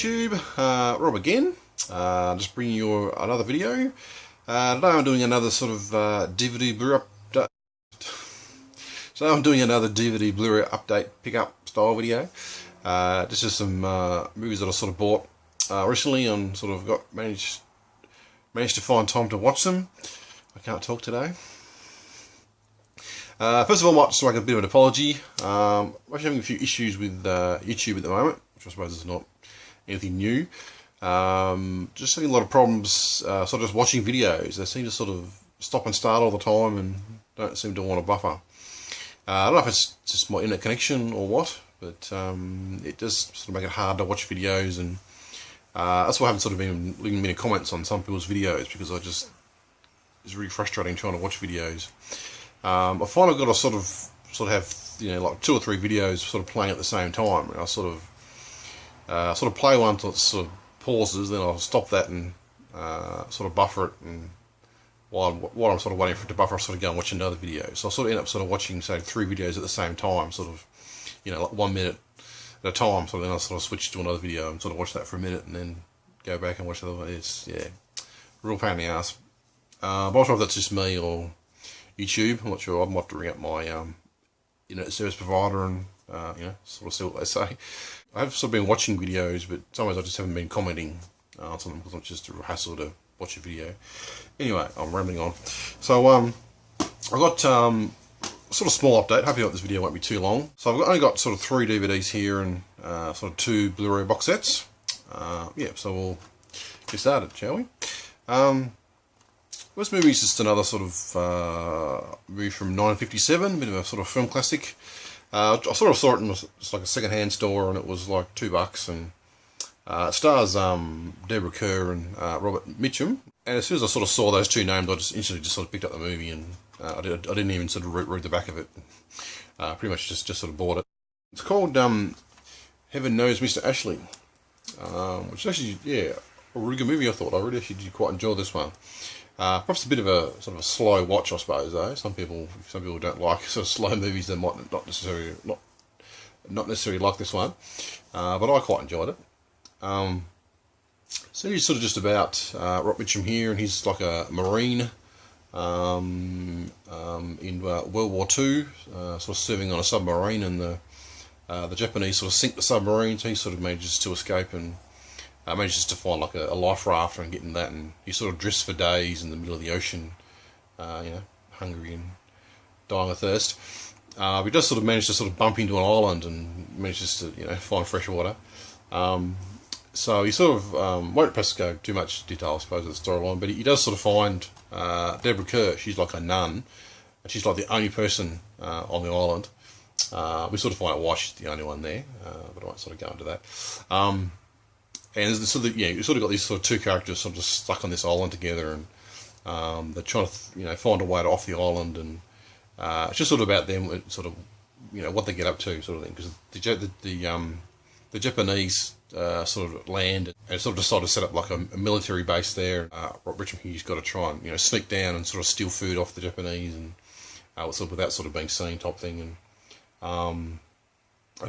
YouTube, Rob again, just bringing you another video. Today I'm doing another sort of DVD Blu-ray update. So I'm doing another DVD Blu-ray update pickup style video. This is some movies that I sort of bought recently and sort of managed to find time to watch them. I can't talk today. First of all, I might just make a bit of an apology. I'm actually having a few issues with YouTube at the moment, which I suppose is not anything new. Just having a lot of problems sort of just watching videos. They seem to sort of stop and start all the time and don't seem to want to buffer. I don't know if it's just my internet connection or what, but it does sort of make it hard to watch videos, and that's why I haven't sort of been leaving many comments on some people's videos, because it's really frustrating trying to watch videos. I find I've got to sort of have, you know, like 2 or 3 videos sort of playing at the same time. And I sort of play one until it sort of pauses, then I'll stop that and sort of buffer it, and while I'm sort of waiting for it to buffer, I'll sort of go and watch another video. So I sort of end up sort of watching, say, 3 videos at the same time, sort of, you know, like 1 minute at a time. So then I'll sort of switch to another video and sort of watch that for a minute and then go back and watch the other one. It's, yeah, real pain in the ass. I'm not sure if that's just me or YouTube. I'm not sure. I might have to ring up my internet service provider and you know, sort of see what they say. I have sort of been watching videos, but sometimes I just haven't been commenting on them because it's just a hassle to watch a video. Anyway, I'm rambling on. So I got sort of small update. Hopefully this video won't be too long. So I've only got sort of 3 DVDs here and sort of 2 Blu-ray box sets. Yeah, so we'll get started, shall we? This movie is just another sort of movie from 1957, a bit of a sort of film classic. I sort of saw it in just like a second-hand store, and it was like $2, and it stars Deborah Kerr and Robert Mitchum. And as soon as I sort of saw those 2 names, I just instantly just sort of picked up the movie, and I didn't even sort of read the back of it. Pretty much just sort of bought it. It's called Heaven Knows Mr. Ashley, which is actually, yeah, a really good movie. I thought I really actually did quite enjoy this one. Perhaps a bit of a sort of a slow watch, I suppose. Though some people don't like sort of slow movies. They might not necessarily like this one, but I quite enjoyed it. So he's sort of just about Rob Mitchum here, and he's like a Marine in World War II, sort of serving on a submarine, and the Japanese sort of sink the submarine. So he sort of manages to escape and manages to find like a life raft and get in that, and he sort of drifts for days in the middle of the ocean, you know, hungry and dying of thirst. He does sort of manage to sort of bump into an island and manages to, you know, find fresh water. So he sort of won't perhaps go too much detail, I suppose, of the storyline, but he does sort of find Deborah Kerr. She's like a nun, and she's like the only person on the island. We sort of find out why she's the only one there, but I won't sort of go into that. And so yeah, you sort of got these sort of 2 characters sort of just stuck on this island together, and they're trying to, you know, find a way to off the island, and it's just sort of about them, sort of, you know, what they get up to, sort of thing. Because the Japanese sort of land and sort of decide to set up like a military base there. Rob Mitchum, he's got to try and, you know, sneak down and sort of steal food off the Japanese, and sort of without sort of being seen, type thing. And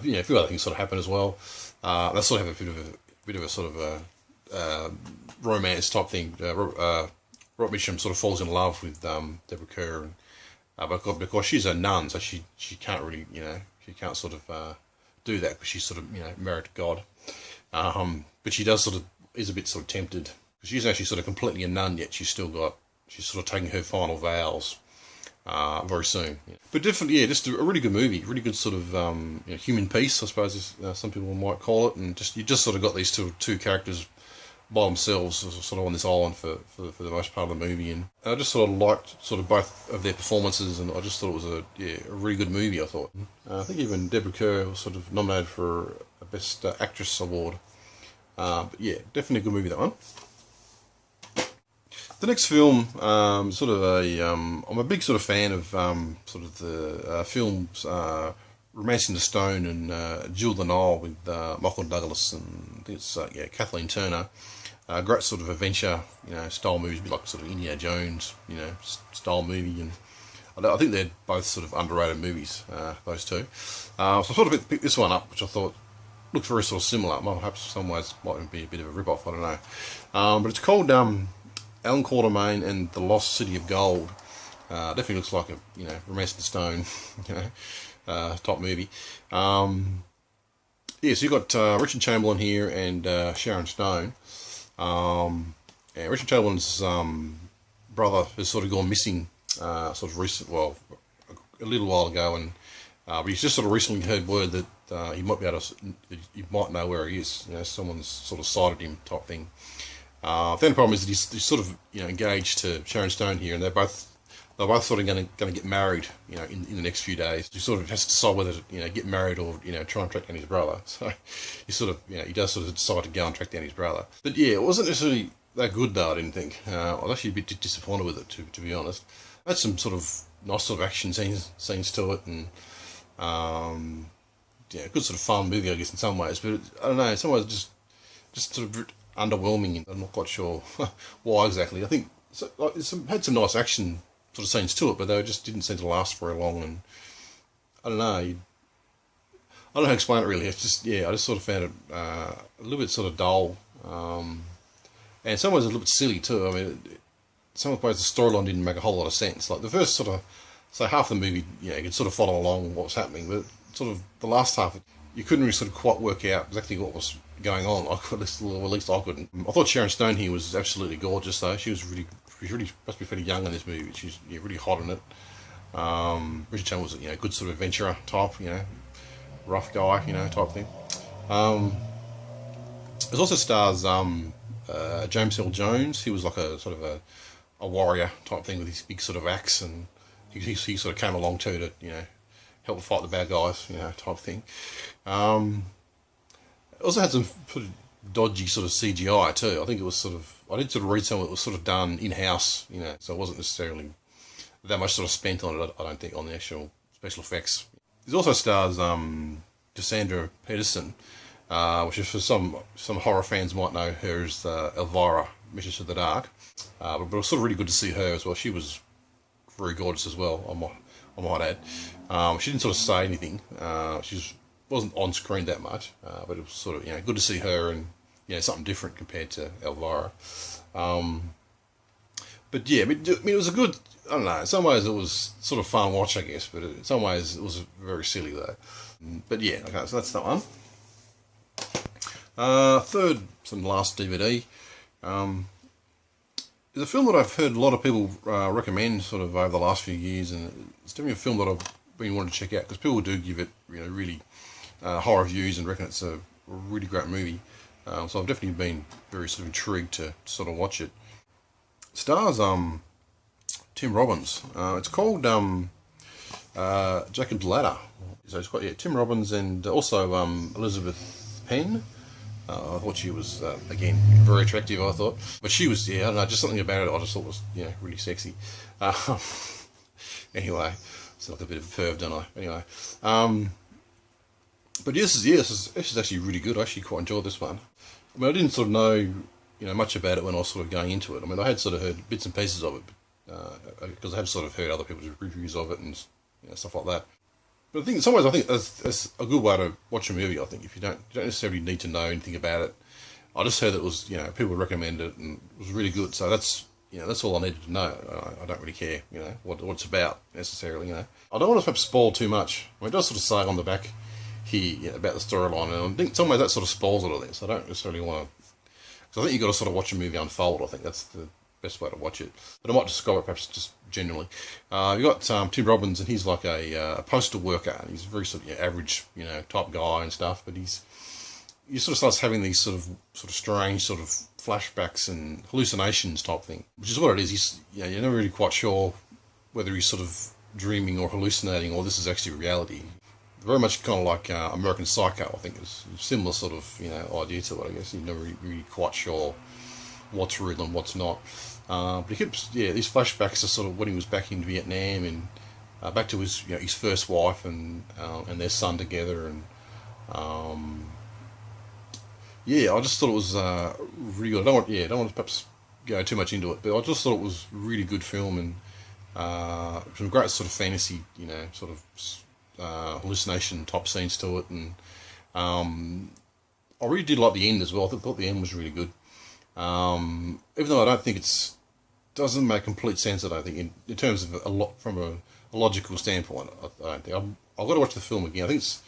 you know, a few other things sort of happen as well. They sort of have a bit of a sort of a romance type thing. Rob Mitchum sort of falls in love with Deborah Kerr, and because she's a nun, so she can't really, you know, she can't sort of do that because she's sort of, you know, married to God. But she does sort of is a bit sort of tempted, because she's actually sort of completely a nun, yet she's sort of taking her final vows very soon. Yeah. But definitely, yeah, just a really good movie, really good sort of you know, human piece, I suppose, as some people might call it. And you just sort of got these two characters by themselves, sort of on this island for the most part of the movie, and I just sort of liked sort of both of their performances, and I just thought it was a really good movie. I thought. I think even Deborah Kerr was sort of nominated for a Best Actress award. But yeah, definitely a good movie, that one. The next film, sort of I'm a big sort of fan of sort of the films Romancing the Stone and Jewel the Nile with Michael Douglas and I think it's yeah, Kathleen Turner. Great sort of adventure, you know, style movies, a bit like sort of Indiana Jones, you know, style movie, and I think they're both sort of underrated movies, those 2. So I sort of picked this one up, which I thought looks very sort of similar. Perhaps in some ways might be a bit of a rip-off, I don't know. But it's called Allan Quatermain and the Lost City of Gold. Definitely looks like a, you know, Romance in Stone, you know, type movie. Yeah, so you've got Richard Chamberlain here and Sharon Stone. And Richard Chamberlain's brother has sort of gone missing, sort of well, a little while ago, and but he's just sort of recently heard word that he might be able to, he might know where he is. You know, someone's sort of sighted him, type thing. The only problem is that he's sort of, you know, engaged to Sharon Stone here, and they're both sort of going to get married, you know, in the next few days. He sort of has to decide whether to, you know, get married or, you know, try and track down his brother. So he sort of, you know, he does sort of decide to go and track down his brother. But yeah, it wasn't necessarily that good though, I didn't think. I was actually a bit disappointed with it, to be honest. It had some sort of nice sort of action scenes to it, and yeah, good sort of fun movie, I guess, in some ways. But I don't know, in some ways just sort of underwhelming, and I'm not quite sure why exactly. I think it had some nice action sort of scenes to it, but they just didn't seem to last very long, and I don't know. I don't know how to explain it really. It's just, yeah, I just sort of found it a little bit sort of dull, and in some ways a little bit silly too. I mean, some of the ways the storyline didn't make a whole lot of sense. Like the first sort of, say half the movie, you know, you could sort of follow along what was happening, but sort of the last half, you couldn't really sort of quite work out exactly what was going on. At least I couldn't. I thought Sharon Stone here was absolutely gorgeous though. She was really must be fairly young in this movie. She's, yeah, really hot in it. Richard Chamberlain was, you know, good sort of adventurer type, you know, rough guy, you know, type thing. It also stars James Earl Jones. He was like a sort of a warrior type thing with his big sort of axe, and he sort of came along too to, you know, help fight the bad guys, you know, type thing. It also had some pretty dodgy sort of CGI too. I think it was sort of, I did sort of read somewhere it was sort of done in-house, you know, so it wasn't necessarily that much sort of spent on it, I don't think, on the actual special effects. It also stars Cassandra Peterson, which is, for some horror fans might know her as Elvira, Mistress of the Dark. But it was sort of really good to see her as well. She was very gorgeous as well, I might add. She didn't sort of say anything. She wasn't on screen that much, but it was sort of, you know, good to see her, and, you know, something different compared to Elvira. But yeah, I mean, it was a good, I don't know, in some ways it was sort of fun watch, I guess, but in some ways it was very silly though. But yeah, okay, so that's that one. Third, some last DVD, is a film that I've heard a lot of people recommend sort of over the last few years, and it's definitely a film that I've been wanting to check out, because people do give it, you know, really high reviews and reckon it's a really great movie. So I've definitely been very sort of intrigued to sort of watch it. It stars Tim Robbins. It's called Jacob's Ladder. So it's got, yeah, Tim Robbins and also Elizabeth Penn. I thought she was, again, very attractive, I thought. But she was, yeah, I don't know, just something about it I just thought was, you know, really sexy. Anyway, it's like a bit of a perv, don't I? Anyway. But this is actually really good. I actually quite enjoyed this one. I mean, I didn't sort of know, you know, much about it when I was sort of going into it. I mean, I had sort of heard bits and pieces of it, because I have sort of heard other people's reviews of it and, you know, stuff like that. But I think in some ways, I think that's a good way to watch a movie. I think if you don't necessarily need to know anything about it. I just heard that it was, you know, people recommend it and it was really good. So that's, you know, that's all I needed to know. I don't really care, you know, what it's about necessarily. You know, I don't want to perhaps spoil too much. I mean, it does sort of say on the back here, you know, about the storyline, and I think in some ways that sort of spoils it all this. I don't necessarily want to, because I think you've got to sort of watch a movie unfold. I think that's the best way to watch it. But I might describe it perhaps just generally. You've got Tim Robbins, and he's like a postal worker, and he's a very sort of, you know, average, you know, type guy and stuff, but he sort of starts having these sort of strange sort of flashbacks and hallucinations type thing, which is what it is. He's, you know, you're never really quite sure whether he's sort of dreaming or hallucinating, or this is actually reality. Very much kind of like American Psycho, I think. It's a similar sort of, you know, idea to it, I guess. You're never really quite sure what's real and what's not. But he keeps, yeah, these flashbacks are sort of when he was back in Vietnam, and back to his, you know, his first wife and their son together, and yeah, I just thought it was really good. I don't want to perhaps go too much into it, but I just thought it was a really good film, and some great sort of fantasy, you know, sort of hallucination type scenes to it, and I really did like the end as well. I thought the end was really good. Even though I don't think doesn't make complete sense. I don't think in terms of from a logical standpoint. I don't think I've got to watch the film again. I think it's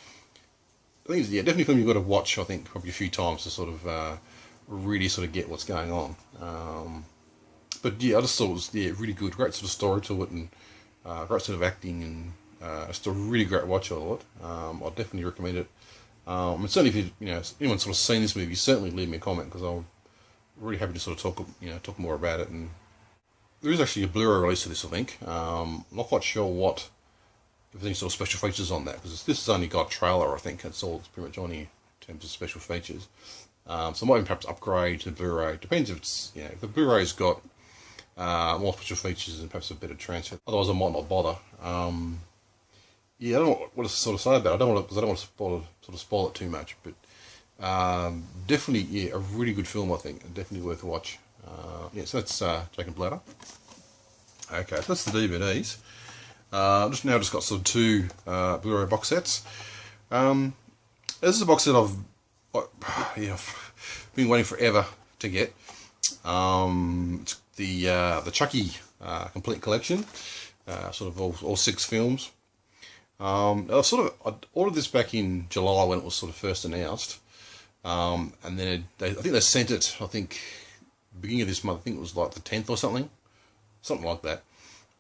yeah, definitely a film you've got to watch. I think probably a few times to sort of really sort of get what's going on. But yeah, I just thought it was really good. Great sort of story to it, and great sort of acting, and just a really great watch. I thought. I definitely recommend it. And certainly if anyone's sort of seen this movie, certainly leave me a comment, because I'm really happy to sort of talk more about it. And there is actually a Blu-ray release of this, I think. I'm not quite sure what if there's any sort of special features on that, because this has only got a trailer, I think. That's all it's pretty much on here in terms of special features. So I might even perhaps upgrade to Blu-ray. Depends if it's if the Blu-ray's got more special features and perhaps a better transfer. Otherwise, I might not bother. Yeah, I don't know what to sort of say about it. I don't want to spoil it too much, but definitely, a really good film, I think, and definitely worth a watch. So that's Jack and Bladder. Okay, so that's the DVDs. Just got sort of two Blu-ray box sets. This is a box set I've been waiting forever to get. It's the Chucky complete collection, sort of all 6 films. I ordered this back in July when it was sort of first announced, and then I think they sent it. I think beginning of this month. I think it was like the 10th or something like that.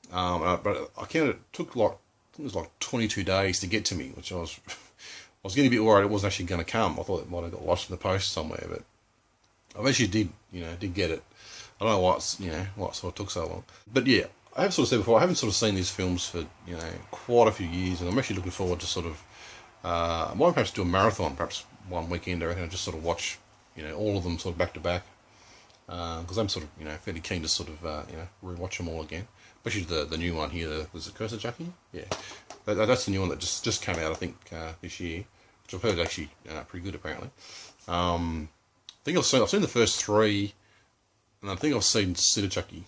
But I counted it took like, I think it was like 22 days to get to me, which I was getting a bit worried it wasn't actually going to come. I thought it might have got lost in the post somewhere, but I actually did get it. I don't know why why it sort of took so long. But yeah, I have sort of said before, I haven't sort of seen these films for quite a few years, and I'm actually looking forward to sort of I might perhaps do a marathon, perhaps one weekend, I reckon, and just sort of watch all of them sort of back to back, because I'm sort of fairly keen to sort of rewatch them all again. Especially the new one here, was it Curse of Chucky? Yeah, that's the new one that just came out, I think, this year, which I've heard is actually pretty good, apparently. I think I've seen the first 3, and I think I've seen City Chucky,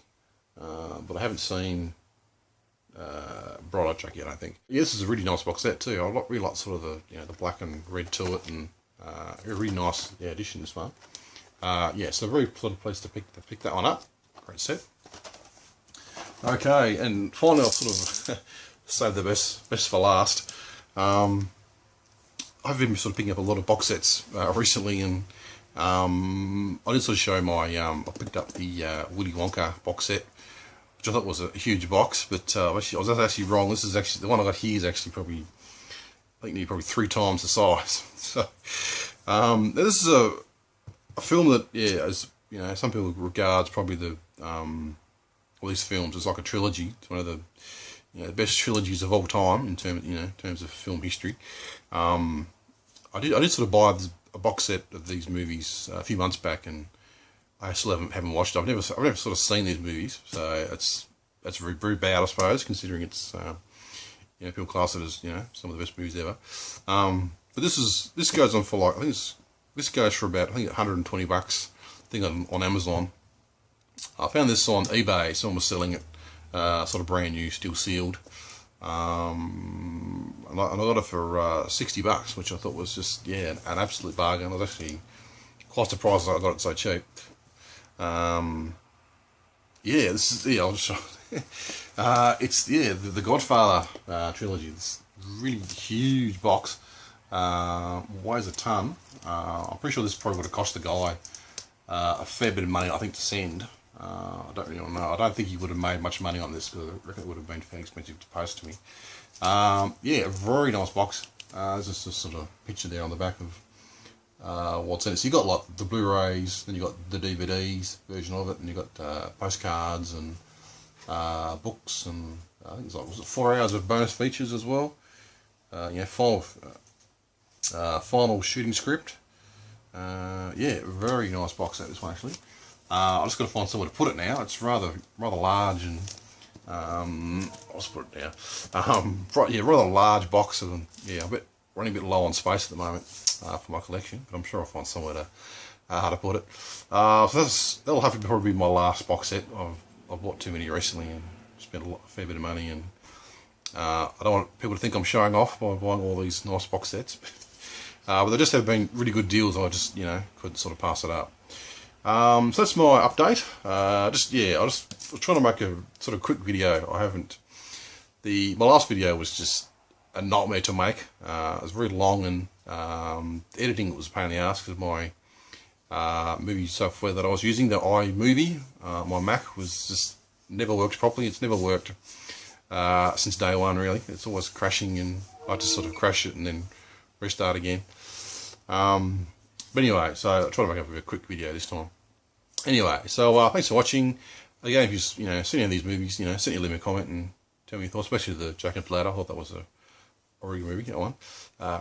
but I haven't seen Bride of Chucky, I don't think. Yeah, this is a really nice box set too. I really like sort of the black and red to it, and a really nice addition this one. So very sort of pleased to pick that one up. Great set. Okay, and finally I'll sort of save the best for last. I've been sort of picking up a lot of box sets recently, and I did sort of show I picked up the Willy Wonka box set, which I thought was a huge box, but I was actually wrong. This is actually, the one I got here is actually probably 3 times the size. So this is a film that, as some people regards probably all these films as like a trilogy. It's one of the the best trilogies of all time in terms of film history. I did sort of buy a box set of these movies a few months back, and I still haven't watched it. I've never sort of seen these movies, so that's very bad, I suppose, considering it's people class it as some of the best movies ever. But this goes on for like, I think this goes for about, I think, $120. I think on Amazon. I found this on eBay. Someone was selling it sort of brand new, still sealed. And I got it for $60, which I thought was just an absolute bargain. I was actually quite surprised I got it so cheap. It's the Godfather trilogy. This really huge box, weighs a ton. I'm pretty sure this probably would have cost the guy a fair bit of money, I think, to send. I don't really know. I don't think he would have made much money on this, because I reckon it would have been fairly expensive to post to me. A very nice box. There's just a sort of picture there on the back of what's in it. So you got like the Blu-rays, then you got the DVDs version of it, and you got postcards and books, and I think it's like, was it 4 hours of bonus features as well? Final shooting script. Very nice box set, this one, actually. I just got to find somewhere to put it now. It's rather large, and I'll just put it down. Rather large box, and running a bit low on space at the moment for my collection. But I'm sure I'll find somewhere to put it. So that'll have to probably be my last box set. I've bought too many recently and spent a fair bit of money, and I don't want people to think I'm showing off by buying all these nice box sets. But they just have been really good deals. I just, couldn't sort of pass it up. So that's my update. I was trying to make a sort of quick video. My last video was just a nightmare to make. It was very long, and editing it was a pain in the ass because my movie software that I was using, the iMovie, my Mac, was just never worked properly. It's never worked since day one, really. It's always crashing, and I just sort of crash it and then restart again. But anyway, so I'll try to make up a quick video this time. Anyway, so thanks for watching. Again, if you've seen any of these movies, certainly leave me a comment and tell me your thoughts, especially the Jack and Flatter. I thought that was a really good movie, that one.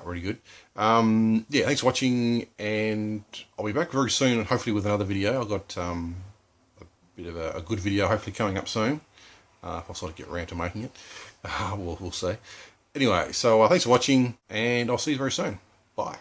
Really good. Yeah, thanks for watching, and I'll be back very soon, hopefully with another video. I've got a bit of a good video hopefully coming up soon. If I sort of get around to making it. We'll see. Anyway, so thanks for watching, and I'll see you very soon. Bye.